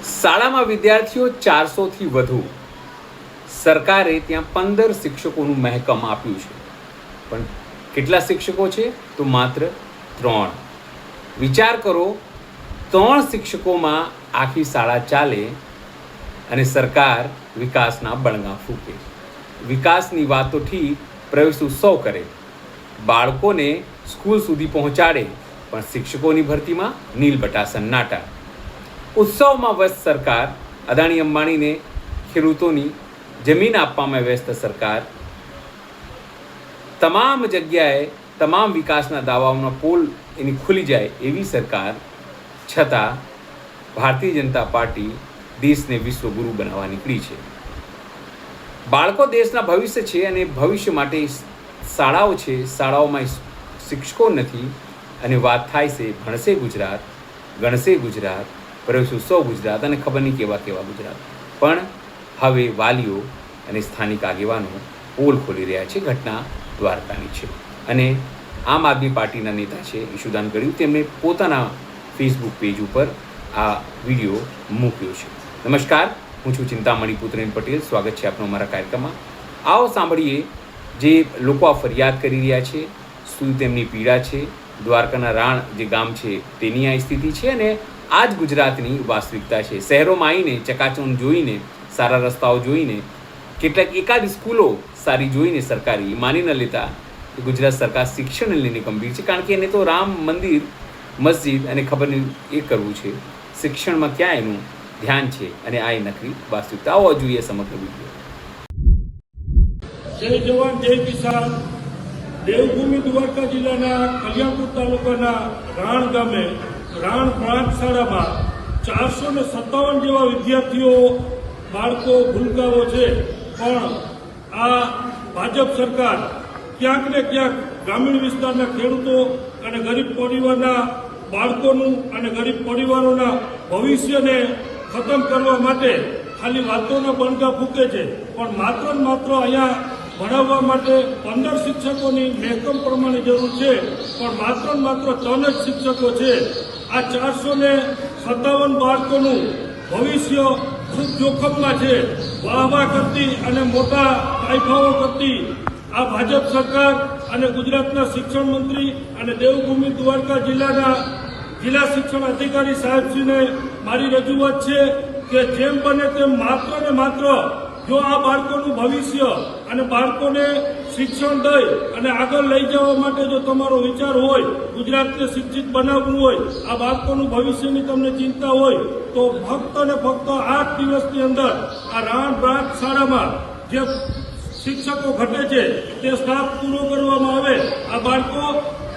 શાળામાં વિદ્યાર્થીઓ 400થી વધુ. સરકારે ત્યાં 15 શિક્ષકોનું મહેકમ આપ્યું છે, પણ કેટલા શિક્ષકો છે? તો માત્ર 3. વિચાર કરો, 3 શિક્ષકોમાં આખી શાળા ચાલે અને સરકાર વિકાસના બળગા ફૂંકે. વિકાસની વાતો ઠીક, પ્રવેશ ઉત્સવ કરે, બાળકોને સ્કૂલ સુધી પહોંચાડે, પણ શિક્ષકોની ભરતીમાં નીલબટા સન્નાટા. ઉત્સવમાં વ્યસ્ત સરકાર, અદાણી અંબાણીને ખેડૂતોની જમીન આપવામાં વ્યસ્ત સરકાર, તમામ જગ્યાએ તમામ વિકાસના દાવાઓના પોલ એની ખુલી જાય એવી સરકાર, છતાં ભારતીય જનતા પાર્ટી દેશને વિશ્વગુરુ બનાવવા નીકળી છે. બાળકો દેશના ભવિષ્ય છે અને ભવિષ્ય માટે શાળાઓ છે. શાળાઓમાં શિક્ષકો નથી અને વાત થાય છે ભણશે ગુજરાત, ગણશે ગુજરાત, પ્રવેશ ઉત્સવ ગુજરાત અને ખબર નહીં કેવા કેવા ગુજરાત. પણ હવે વાલીઓ અને સ્થાનિક આગેવાનો પોલ ખોલી રહ્યા છે. ઘટના દ્વારકાની છે અને આમ આદમી પાર્ટીના નેતા છે ઈશુદાન ગઢવી, તેમણે પોતાના ફેસબુક પેજ ઉપર આ વિડીયો મૂક્યો છે. નમસ્કાર, હું છું ચિંતામણી પુત્રેન પટેલ. સ્વાગત છે આપનું અમારા કાર્યક્રમમાં. આવો સાંભળીએ જે લોકો આ ફરિયાદ કરી રહ્યા છે, શું તેમની પીડા છે, દ્વારકાના રાણ જે ગામ છે તેની આ સ્થિતિ છે અને આ જ ગુજરાતની વાસ્તવિકતા છે. શહેરોમાં આવીને ચકાચોંધ જોઈને, સારા રસ્તાઓ જોઈને, કેટલાક એકાદ સ્કૂલો સારી જોઈને સરકારી માની ન લેતા કે ગુજરાત સરકાર શિક્ષણને લઈને ગંભીર છે. કારણ કે એને તો રામ મંદિર, મસ્જિદ અને ખબર નહીં એ કરવું છે. શિક્ષણમાં ક્યાં એનું ધ્યાન છે અને આ એ નકરી વાસ્તવિકતા. આવો જોઈએ સમગ્ર વિડીયો. જય જવાન જય કિસાન. દેવભૂમિ દ્વારકા જિલ્લાના કલ્યાણપુર તાલુકાના રાણ ગામે રાણ પ્રાંત શાળામાં 457 જેવા વિદ્યાર્થીઓ, બાળકો, ભૂલકાઓ છે. પણ આ ભાજપ સરકાર ક્યાંક ને ક્યાંક ગ્રામીણ વિસ્તારના ખેડૂતો અને ગરીબ પરિવારના બાળકોનું અને ગરીબ પરિવારોના ભવિષ્યને ખતમ કરવા માટે ખાલી વાતોના બણગા ફૂંકે છે. પણ માત્ર ને માત્ર અહીંયા ભણાવવા માટે 15 શિક્ષકોની મહેકમ પ્રમાણે જરૂર છે, પણ માત્ર ને માત્ર 3 જ શિક્ષકો છે. આ 457 બાળકોનું ભવિષ્ય ખૂબ જોખમમાં છે. વાહવા કરતી અને મોટા કાયફાઓ કરતી આ ભાજપ સરકાર અને ગુજરાતના શિક્ષણ મંત્રી અને દેવભૂમિ દ્વારકા જિલ્લાના જિલ્લા શિક્ષણ અધિકારી સાહેબશ્રીને મારી રજૂઆત છે કે જેમ બને તેમ માત્ર ને માત્ર જો આ બાળકોનું ભવિષ્ય અને બાળકોને શિક્ષણ દઈ અને આગળ લઈ જવા માટે જો તમારો વિચાર હોય, ગુજરાતને શિક્ષિત બનાવવું હોય, આ બાળકોનું ભવિષ્યની તમને ચિંતા હોય, તો ફક્ત ને ફક્ત 8 દિવસની અંદર આ રાણ પ્રાંત શાળામાં જે શિક્ષકો ઘટે છે તે સ્ટાફ પૂરો કરવામાં આવે. આ બાળકો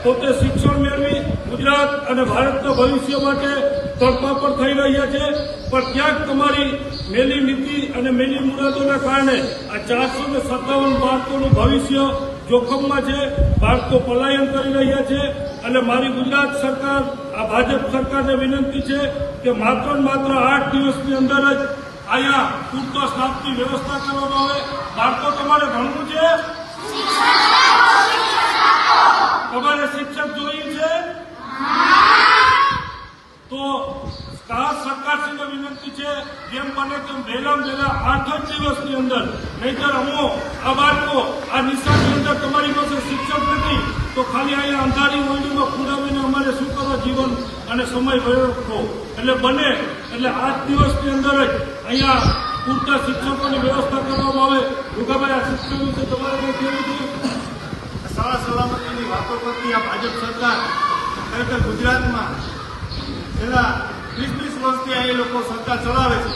પોતે શિક્ષણ મેળવી ગુજરાત અને ભારતના ભવિષ્ય માટે તડપાપડ થઈ રહ્યા છે. પણ ક્યાંક તમારી મેલી નીતિ અને મેલી મુરાદોના કારણે આ 457 બાળકોનું ભવિષ્ય જોખમમાં છે. બાળકો પલાયન કરી રહ્યા છે અને મારી ગુજરાત સરકાર, આ ભાજપ સરકારને વિનંતી છે કે માત્ર ને માત્ર 8 દિવસની અંદર જ અહીંયા પૂરતા સ્ટાફની વ્યવસ્થા કરવામાં આવે. બાળકો તમારે ભણવું છે, તમારે શિક્ષક જોઈએ છે, તો સરકારશ્રીને વિનંતી છે જેમ બને તેમ વહેલામાં વહેલા 8 જ દિવસની અંદર, નહીતર અમો આ બાળકો આ નિશાળની અંદર તમારી પાસે શિક્ષક નથી તો ખાલી અહીંયા અંધારી ઓરડીમાં ખુડાવીને અમારે શું કરવા જીવન અને સમય વેડફવો. એટલે બને એટલે 8 દિવસની અંદર જ અહીંયા પૂરતા શિક્ષકોની વ્યવસ્થા કરવામાં આવે. રૂગાભાઈ, આ શિક્ષણ વિશે તમારે કંઈ કહેવું છે? શાળા સલામતીની વાતો કરતી આ ભાજપ સરકાર ખરેખર ગુજરાતમાં છેલ્લા 20 વર્ષથી આ એ લોકો સરકાર ચલાવે છે.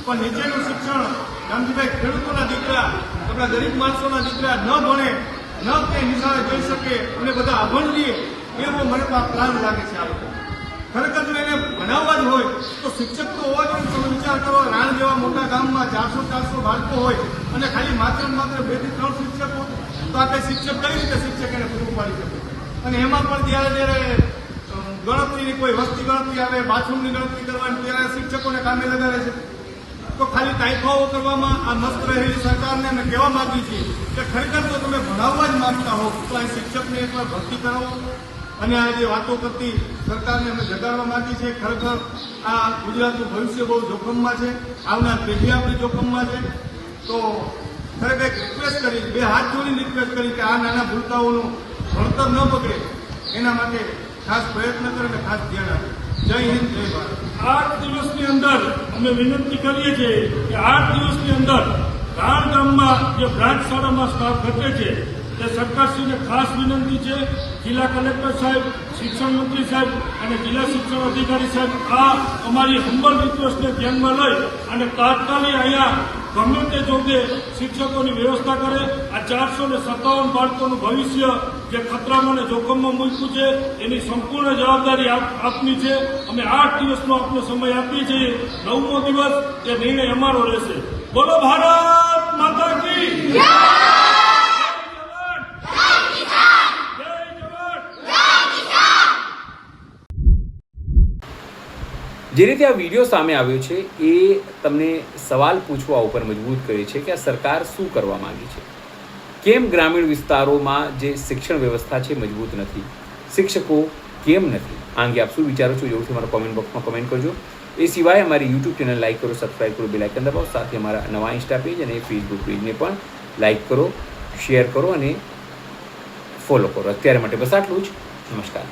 પણ નીચેનું શિક્ષણ, ગાંધીભાઈ, ખેડૂતોના દીકરા, આપણા ગરીબ માણસોના દીકરા ન ભણે, ન તે નિશાળે જઈ શકે અને બધા અભણ રહીએ, એવો મને તો આ પ્લાન લાગે છે. આ લોકો ખરેખર જો એને ભણાવવા જ હોય તો શિક્ષક તો હોવા જોઈએ. તમે વિચાર કરો, રાણ જેવા મોટા ગામમાં 400 બાળકો હોય અને ખાલી માત્ર ને માત્ર 2 થી 3 શિક્ષકો, તો આ કઈ શિક્ષક કઈ રીતે શિક્ષક એને પૂરું પાડી શકે? અને એમાં પણ જ્યારે ગણતરીની કોઈ વસ્તી ગણતરી આવે, બાથરૂમની ગણતરી કરવાની, ત્યારે શિક્ષકોને કામે લગાવે છે. તો ખાલી તાઇફાઓ કરવામાં આ મસ્ત રહેલી સરકારને અમે કહેવા માંગીએ છીએ કે ખરેખર તો તમે ભણાવવા જ માંગતા હો તો અહીં શિક્ષકને એકવાર ભરતી કરાવો. અને આ જે વાતો કરતી સરકારને અમે જગાડવા માંગીએ છીએ. ખરેખર આ ગુજરાતનું ભવિષ્ય બહુ જોખમમાં છે, આવનાર પેઢી આપણી જોખમમાં છે. તો ખરેખર રિક્વેસ્ટ કરી, બે હાથ જોડીને રિક્વેસ્ટ કરી કે આ નાના ભૂલકાઓનું ભણતર ન બગડે એના માટે ખાસ પ્રયત્ન કરે અને ખાસ ધ્યાન આપે. જય હિન્દ, જય ભારત. 8 દિવસની અંદર અમે વિનંતી કરીએ છીએ કે 8 દિવસની અંદર રાણ ગામમાં જે બ્રાન્ચ શાળામાં સ્ટાફ ઘટે છે તે સરકારશ્રીને ખાસ વિનંતી છે. જિલ્લા કલેક્ટર સાહેબ, શિક્ષણ મંત્રી સાહેબ અને જિલ્લા શિક્ષણ અધિકારી સાહેબ આ અમારી હંબલ રિક્વેસ્ટને ધ્યાનમાં લઈ અને તાત્કાલિક અહીંયા ગમે તે જોગે શિક્ષકોની વ્યવસ્થા કરે. આ 457 બાળકોનું ભવિષ્ય જે ખતરામાં અને જોખમમાં મૂક્યું છે એની સંપૂર્ણ જવાબદારી આપની છે. અમે 8 દિવસનો આપનો સમય આપીએ છીએ. 9મો દિવસ એ નિર્ણય અમારો રહેશે. બોલો ભારત માતા કી જય! જે રીતે આ વિડીયો સામે આવ્યો છે એ તમને સવાલ પૂછવા ઉપર મજબૂર કરે છે કે આ સરકાર શું કરવા માંગી છે. કેમ ગ્રામીણ વિસ્તારોમાં જે શિક્ષણ વ્યવસ્થા છે મજબૂત નથી, શિક્ષકો કેમ નથી? આ અંગે આપ શું વિચારો છો જરૂરથી મારા કોમેન્ટ બોક્સમાં કમેન્ટ કરજો. એ સિવાય અમારી યુટ્યુબ ચેનલ લાઇક કરો, સબસ્ક્રાઇબ કરો, બેલ આઇકન દબાવો. સાથે અમારા નવા ઇન્સ્ટા પેજ અને ફેસબુક પેજને પણ લાઇક કરો, શેર કરો અને ફોલો કરો. અત્યારે માટે બસ આટલું જ. નમસ્કાર.